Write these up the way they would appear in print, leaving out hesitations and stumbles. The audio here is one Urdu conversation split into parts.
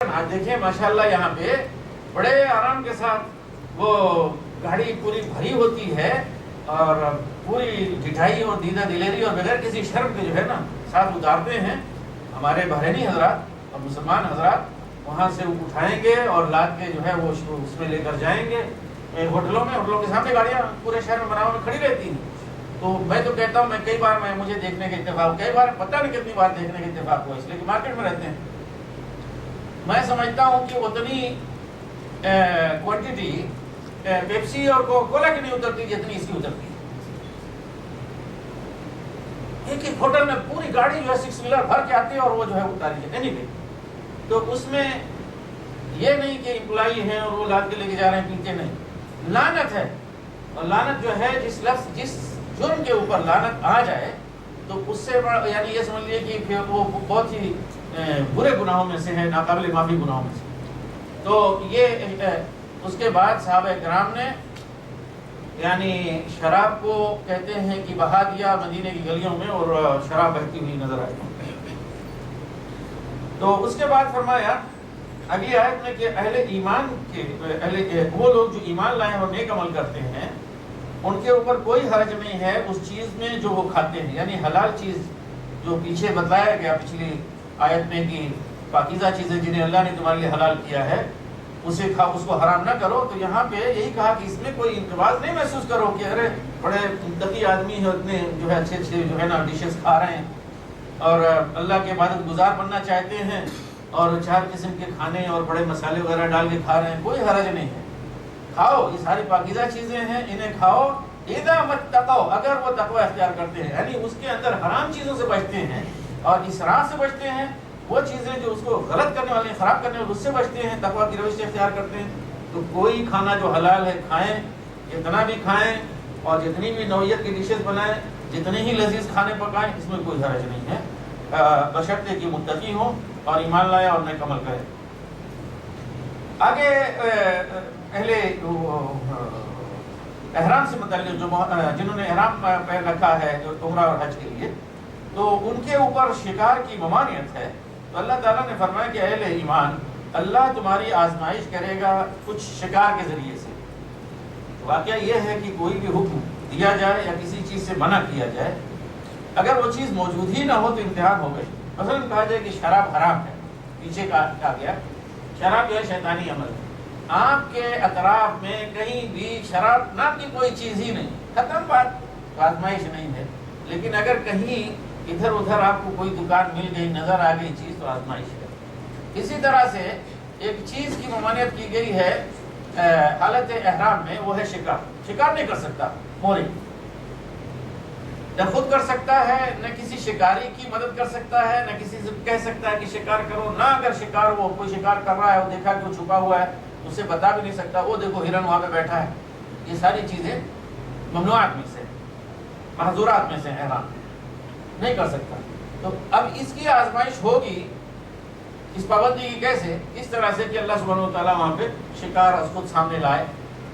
دیکھیں ماشاءاللہ یہاں پہ بڑے آرام کے ساتھ وہ گاڑی پوری بھری ہوتی ہے اور پوری ڈٹھائی اور دیدہ دلیری اور بغیر کسی شرم کے جو ہے نا ساتھ اتارتے ہیں ہمارے بحرینی حضرات اور مسلمان حضرات. وہاں سے اٹھائیں گے اور لاد کے جو ہے وہ اس میں لے کر جائیں گے. ہوٹلوں کے سامنے گاڑیاں پورے شہر میں بناؤ میں کھڑی رہتی ہیں. تو میں تو کہتا ہوں کئی بار مجھے دیکھنے کے اتفاق کئی بار پتہ نہیں کتنی بار دیکھنے کے اتفاق ہوا اس لیے کہ مارکیٹ میں رہتے ہیں. میں سمجھتا ہوں کہ اتنی کوانٹٹی پیپسی اور کوکا کولا کی نہیں اترتی جتنی اس کی اترتی ہے. ایک ہوٹل میں پوری گاڑی جو ہے 6 ویلر بھر کے آتی ہے اور وہ جو ہے اتاری ہے نہیں. تو اس میں یہ نہیں کہ امپلائی ہیں اور وہ لاد کے لے کے جا رہے ہیں پیتے نہیں. لعنت ہے. اور لعنت جو ہے جس جرم کے اوپر لعنت آ جائے تو اس سے یعنی یہ سمجھ لیے کہ پھر وہ بہت ہی برے گناہوں میں سے ہے, ناقابل معافی گناہوں میں سے. تو یہ اس کے بعد صحابہ کرام نے یعنی شراب کو کہتے ہیں کہ بہا دیا مدینے کی گلیوں میں اور شراب بہتی ہوئی نظر آئی. تو اس کے بعد فرمایا اگلی آیت میں کہ اہل ایمان کے وہ لوگ جو ایمان لائے اور نیک عمل کرتے ہیں ان کے اوپر کوئی حرج نہیں ہے اس چیز میں جو وہ کھاتے ہیں. یعنی حلال چیز جو پیچھے بتلایا گیا پچھلی آیت میں کہ پاکیزہ چیزیں جنہیں اللہ نے تمہارے لیے حلال کیا ہے اسے کھاؤ, اس کو حرام نہ کرو. تو یہاں پہ یہی کہا کہ اس میں کوئی انتباس نہیں محسوس کرو کہ ارے بڑے متقی آدمی ہیں اتنے جو ہے اچھے جو ہے نا ڈشز کھا رہے ہیں اور اللہ کے عبادت گزار بننا چاہتے ہیں اور 4 قسم کے کھانے اور بڑے مسالے وغیرہ ڈال کے کھا رہے ہیں. کوئی حرج نہیں ہے, کھاؤ, یہ ساری پاکیزہ چیزیں ہیں انہیں کھاؤ. اذا متقوا اگر وہ تقوی اختیار کرتے ہیں یعنی اس کے اندر حرام چیزوں سے بچتے ہیں اور اسراف سے بچتے ہیں, وہ چیزیں جو اس کو غلط کرنے والے خراب کرنے والے اس سے بچتے ہیں, تقوی کی روش سے اختیار کرتے ہیں. تو کوئی کھانا جو حلال ہے کھائیں, جتنا بھی کھائیں اور جتنی بھی نوعیت کی ڈشز بنائیں, جتنے ہی لذیذ کھانے پکائیں, اس میں کوئی حرج نہیں ہے بشرطے کہ متقی ہوں اور ایمان لائے اور نیک عمل کریں. آگے اہل احرام سے متعلق جو جنہوں نے احرام پہن رکھا ہے جو عمرہ اور حج کے لیے, تو ان کے اوپر شکار کی ممانعت ہے. تو اللہ تعالیٰ نے فرمایا کہ اہل ایمان اللہ تمہاری آزمائش کرے گا کچھ شکار کے ذریعے سے. واقعہ یہ ہے کہ کوئی بھی حکم دیا جائے یا کسی چیز سے منع کیا جائے, اگر وہ چیز موجود ہی نہ ہو تو امتحان ہو گئی. مثلا کہا جائے کہ شراب حرام ہے, پیچھے کہا گیا شراب جو ہے شیطانی عمل ہے. آپ کے اطراف میں کہیں بھی شراب نام کی کوئی چیز ہی نہیں, ختم بات, آزمائش نہیں ہے. لیکن اگر کہیں ادھر ادھر آپ کو کوئی دکان مل گئی, نظر آ گئی چیز, تو آزمائش ہے. اسی طرح سے ایک چیز کی ممانعت کی گئی ہے حالت احرام میں, وہ ہے شکار. شکار نہیں کر سکتا موری, نہ خود کر سکتا ہے, نہ کسی شکاری کی مدد کر سکتا ہے, نہ کسی سے کہہ سکتا ہے کہ شکار کرو. نہ اگر شکار وہ کوئی شکار کر رہا ہے وہ دیکھا کہ وہ چھپا ہوا ہے اسے بتا بھی نہیں سکتا, وہ دیکھو ہرن وہاں پہ بیٹھا ہے. یہ ساری چیزیں ممنوعات میں سے, محظورات میں سے احرام نہیں کر سکتا. تو اب اس کی آزمائش ہوگی اس پابندی کی کیسے, اس طرح سے کہ اللہ سبحانہ و تعالیٰ وہاں پہ شکار خود سامنے لائے.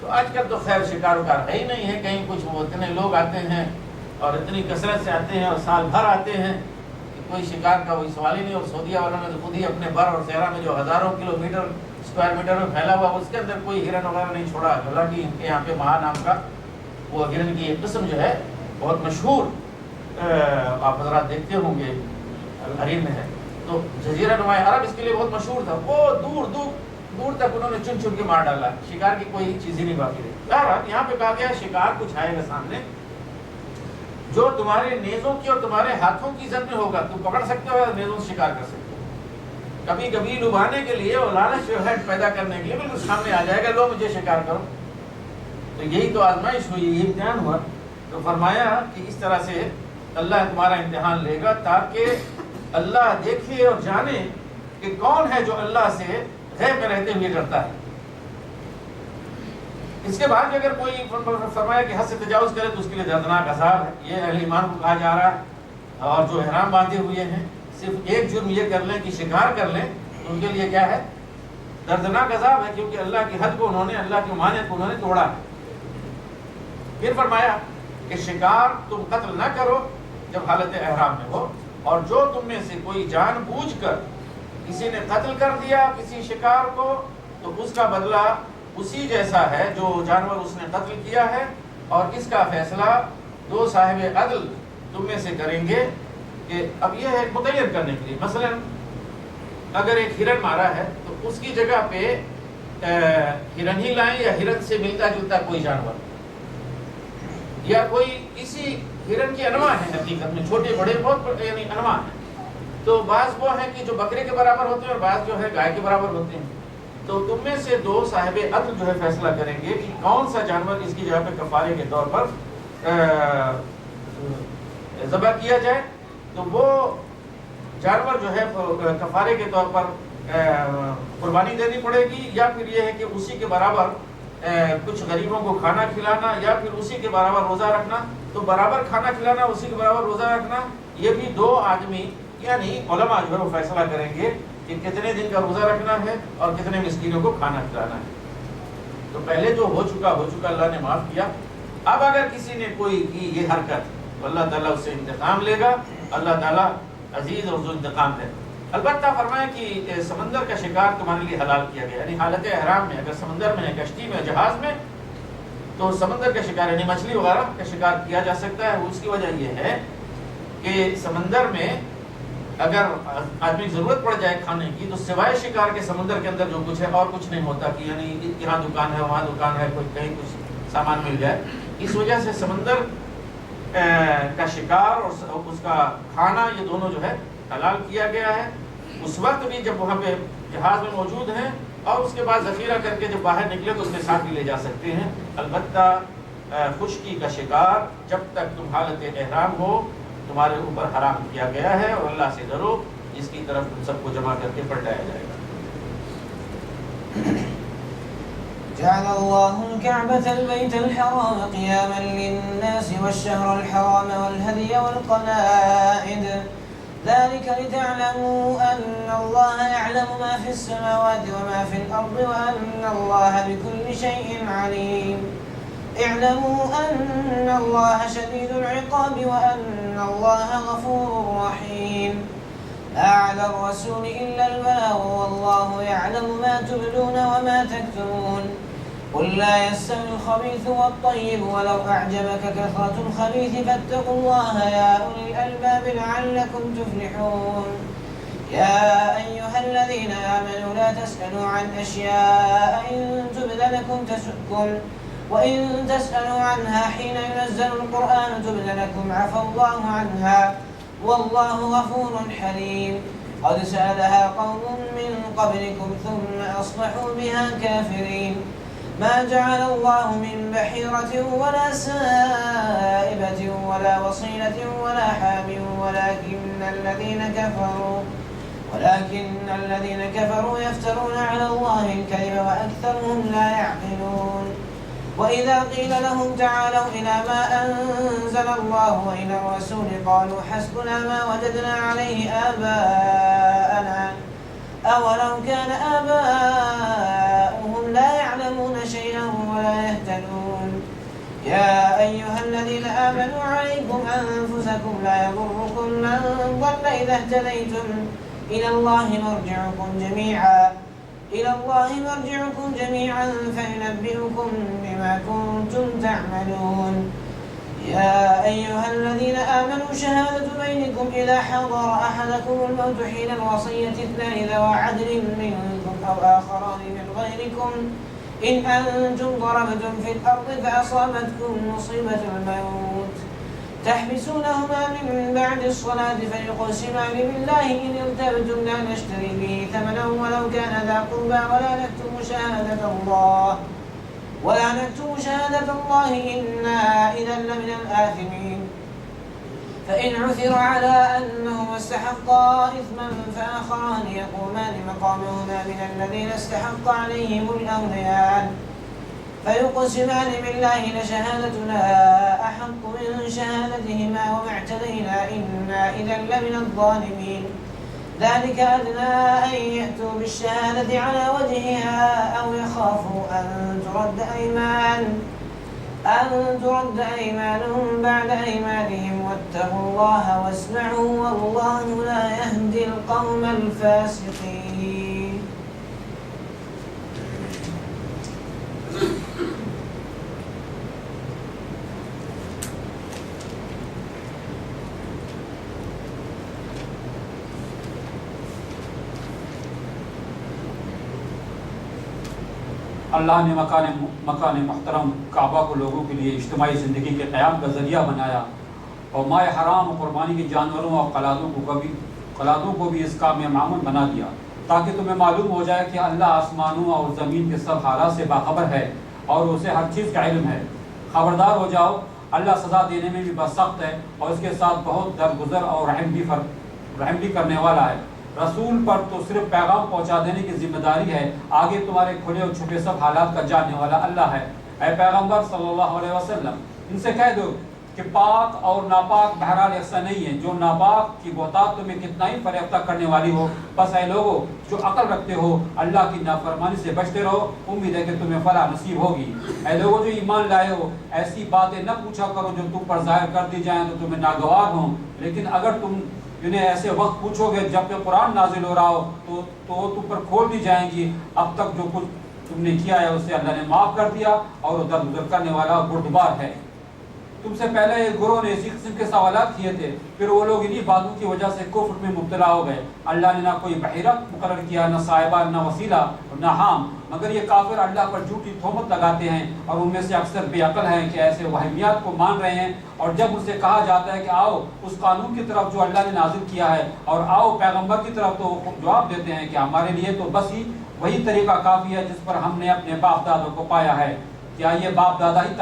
تو آج کل تو خیر شکار وکار ہے ہی نہیں ہے کہیں کچھ. وہ اتنے لوگ آتے ہیں اور اتنی کثرت سے آتے ہیں اور سال بھر آتے ہیں کہ کوئی شکار کا کوئی سوال ہی نہیں. اور سعودیہ والوں نے تو خود ہی اپنے بر اور صحرا میں جو ہزاروں کلومیٹر اسکوائر میٹر میں پھیلا ہوا اس کے اندر کوئی ہرن وغیرہ نہیں چھوڑا. حالانکہ ان کے یہاں پہ مہا نام کا وہ ہرن کی ایک قسم جو ہے بہت مشہور, آپ حضرات دیکھتے ہوں گے الحریم میں ہے. تو جزیرہ نما عرب اس کے لیے بہت مشہور تھا. وہ دور دور دور تک انہوں نے چن چن کے مار ڈالا, شکار کی کوئی چیز ہی نہیں باقی رہی. بہرحال یہاں پہ کہا گیا شکار کچھ آئے گا سامنے جو تمہارے نیزوں کی اور تمہارے ہاتھوں کی عزت میں ہوگا. تم پکڑ سکتے ہو, نیزوں سے شکار کر سکتے ہو. کبھی کبھی لبھانے کے لیے اور لالچ جو ہے پیدا کرنے کے لیے بالکل سامنے آ جائے گا, لو مجھے شکار کرو. تو یہی تو آزمائش ہوئی, یہ امتحان ہوا. تو فرمایا کہ اس طرح سے اللہ تمہارا امتحان لے گا تاکہ اللہ دیکھے اور جانے کہ کون ہے جو اللہ سے غیب میں رہتے ہوئے ڈرتا ہے. اس کے بعد اگر کوئی فرمایا کہ حد سے تجاوز کرے تو اس کے لیے دردناک عذاب ہے. یہ اہل ایمان کو کہا جا رہا ہے. اور جو احرام باندھے ہوئے ہیں صرف ایک جرم یہ کر لیں کہ شکار کر لیں تو ان کے لیے کیا ہے, دردناک عذاب ہے, کیونکہ اللہ کی حد کو انہوں نے, اللہ کی ممانعت کو انہوں نے توڑا ہے. پھر فرمایا کہ شکار تم قتل نہ کرو جب حالت احرام میں ہو, اور جو تم میں سے کوئی جان بوجھ کر کسی نے قتل کر دیا کسی شکار کو تو اس کا بدلہ اسی جیسا ہے جو جانور اس نے قتل کیا ہے، اور اس کا فیصلہ دو صاحب عدل تم میں سے کریں گے. کہ اب یہ ہے متعین کرنے کے لیے، مثلا اگر ایک ہرن مارا ہے تو اس کی جگہ پہ ہرن ہی لائیں یا ہرن سے ملتا جلتا کوئی جانور، یا کوئی اسی ہرن کی انواع ہے، حقیقت میں چھوٹے بڑے بہت یعنی انواع ہیں. تو بعض وہ ہیں کہ جو بکرے کے برابر ہوتے ہیں اور بعض جو ہے گائے کے برابر ہوتے ہیں. تو تم میں سے دو صاحب عدل جو ہے فیصلہ کریں گے کہ کون سا جانور اس کی جگہ پہ کفارے کے طور پر ذبح کیا جائے. تو وہ جانور جو ہے کفارے کے طور پر قربانی دینی پڑے گی، یا پھر یہ ہے کہ اسی کے برابر کچھ غریبوں کو کھانا کھلانا، یا پھر اسی کے برابر روزہ رکھنا. تو برابر کھانا کھلانا، اسی کے برابر روزہ رکھنا، یہ بھی دو آدمی یعنی علماء جو ہے وہ فیصلہ کریں گے کہ کتنے دن کا روزہ رکھنا ہے اور کتنے مسکینوں کو کھانا کھلانا ہے. تو پہلے جو ہو چکا اللہ نے معاف کیا. اب اگر کسی نے کوئی کی یہ حرکت تو اللہ تعالیٰ اس سے انتقام لے گا. اللہ تعالیٰ عزیز اور ذو انتقام ہے. البتہ فرمایا کہ سمندر کا شکار تمہارے لیے حلال کیا گیا، یعنی حالت احرام میں اگر سمندر میں کشتی میں جہاز میں تو سمندر کا شکار یعنی مچھلی وغیرہ کا شکار کیا جا سکتا ہے. اس کی وجہ یہ ہے کہ سمندر میں اگر آدمی ضرورت پڑ جائے کھانے کی تو سوائے شکار کے سمندر کے اندر جو کچھ ہے اور کچھ نہیں ہوتا کہ یعنی یہاں دکان ہے وہاں دکان ہے، کوئی کہیں کچھ سامان مل جائے. اس وجہ سے سمندر کا شکار اور اس کا کھانا یہ دونوں جو ہے حلال کیا گیا ہے. اس وقت بھی جب وہاں پہ جہاز میں موجود ہیں اور اس کے بعد ذخیرہ کر کے جب باہر نکلے تو اس کے ساتھ بھی لے جا سکتے ہیں. البتہ خشکی کا شکار جب تک تم حالت احرام ہو تمہارے اوپر حرام کیا گیا ہے، اور اللہ سے ڈرو جس کی طرف تم سب کو جمع کر کے پلٹایا جائے گا. جعل الله الكعبة البيت الحرام قياما للناس والشهر الحرام والهدي والقلائد ذلك لتعلموا أن الله يعلم ما في السماوات وما في الأرض وأن الله بكل شيء عليم. اعلموا أن الله شديد العقاب وأن الله غفور رحيم. لا على الرسول إلا البلاغ والله يعلم ما تبدون وما تكتمون. قل لا يستوي الخبيث والطيب ولو أعجبك كثرة الخبيث فاتقوا الله يا أولي الألباب لعلكم تفلحون. يا أيها الذين آمنوا لا تسألوا عن أشياء إن تبد لكم تسؤكم وإن تسألوا عنها حين ينزل القرآن تبد لكم عفى الله عنها والله غفور حليم. قد سألها قوم من قبلكم ثم أصبحوا بها كافرين. ما جعل الله من بحيرة ولا سائبة ولا وصيلة ولا حام ولكن الذين كفروا يفترون على الله الكذب وأكثرهم لا يعقلون. وإذا قيل لهم تعالوا إلى ما أنزل الله وإلى الرسول قالوا حسبنا ما وجدنا عليه آباءنا أولو كان آباؤهم لا يعلمون شيئا ولا يهتدون. يا أيها الذين آمنوا عليكم أنفسكم لا يضركم من ضل إذا اهتديتم إلى الله مرجعكم جميعا فينبئكم بما كنتم تعملون. يا أيها الذين آمنوا شهادة بينكم إذا حضر أحدكم الموت حين الوصية اثنان ذوى عدل منكم أو آخران من غيركم إن أنتم ضربتم في الأرض فأصابتكم مصيبة الموت تحبسونهما من بعد الصلاة فيقسمان بالله إن ارتبتم لا نشتري به ثمنا ولو كان ذا قربى ولا نكتم شهادة الله إنا إذا لمن الآثمين. فإن عثر على أنهما استحقا إثما فآخران يقومان مقامهما من الذين استحق عليهم الأوليان فيقسمان بالله لشهادتنا أحق من شهادتهما وما اعتدينا إنا إذا لمن الظالمين. ذلك أدنى أن يأتوا بالشهادة على وجهها أو يخافوا أن ترد أيمان أن ترد أيمانهم بعد أيمانهم واتقوا الله واسمعوا والله لا يهدي القوم الفاسقين. اللہ نے مکان محترم کعبہ کو لوگوں کے لیے اجتماعی زندگی کے قیام کا ذریعہ بنایا اور ماہ حرام و قربانی کے جانوروں اور قلادوں کو بھی اس کام میں معمول بنا دیا تاکہ تمہیں معلوم ہو جائے کہ اللہ آسمانوں اور زمین کے سب حالات سے باخبر ہے اور اسے ہر چیز کا علم ہے۔ خبردار ہو جاؤ، اللہ سزا دینے میں بھی بس سخت ہے اور اس کے ساتھ بہت درگزر اور رحم بھی کرنے والا ہے۔ رسول پر تو صرف پیغام پہنچا دینے کی ذمہ داری ہے، آگے تمہارے کھلے اور چھپے سب حالات کا جاننے والا اللہ ہے۔ اے پیغمبر صلی اللہ علیہ وسلم، ان سے کہہ دو کہ پاک اور ناپاک بہرحال ایسا نہیں ہے، جو ناپاک کی بہتات تمہیں کتنا ہی فریفتہ کرنے والی ہو۔ بس اے لوگو جو عقل رکھتے ہو، اللہ کی نافرمانی سے بچتے رہو، امید ہے کہ تمہیں فلاح نصیب ہوگی۔ اے لوگو جو ایمان لائے ہو، ایسی باتیں نہ پوچھا کرو جو تم پر ظاہر کر دی جائیں تو تمہیں ناگوار ہوں، لیکن اگر تم انہیں ایسے وقت پوچھو گے جب کہ قرآن نازل ہو رہا ہو تو تم پر کھول دی جائیں گی۔ اب تک جو کچھ تم نے کیا ہے اسے اللہ نے معاف کر دیا اور وہ درگزر کرنے والا بردبار ہے۔ تم سے پہلے ایک گروہ نے اسی قسم کے سوالات کیے تھے، پھر وہ لوگ انہی باتوں کی وجہ سے کفر میں مبتلا ہو گئے۔ اللہ نے نہ کوئی بحیرہ مقرر کیا، نہ صاحبہ، نہ وسیلہ، نہ حام، مگر یہ کافر اللہ پر جھوٹی تہمت لگاتے ہیں اور ان میں سے اکثر بے عقل ہیں کہ ایسے وہمیات کو مان رہے ہیں۔ اور جب ان سے کہا جاتا ہے کہ آؤ اس قانون کی طرف جو اللہ نے نازل کیا ہے اور آؤ پیغمبر کی طرف، تو وہ جواب دیتے ہیں کہ ہمارے لیے تو بس ہی وہی طریقہ کافی ہے جس پر ہم نے اپنے باپ دادوں کو پایا ہے۔ کیا یہ باپ دادا ہی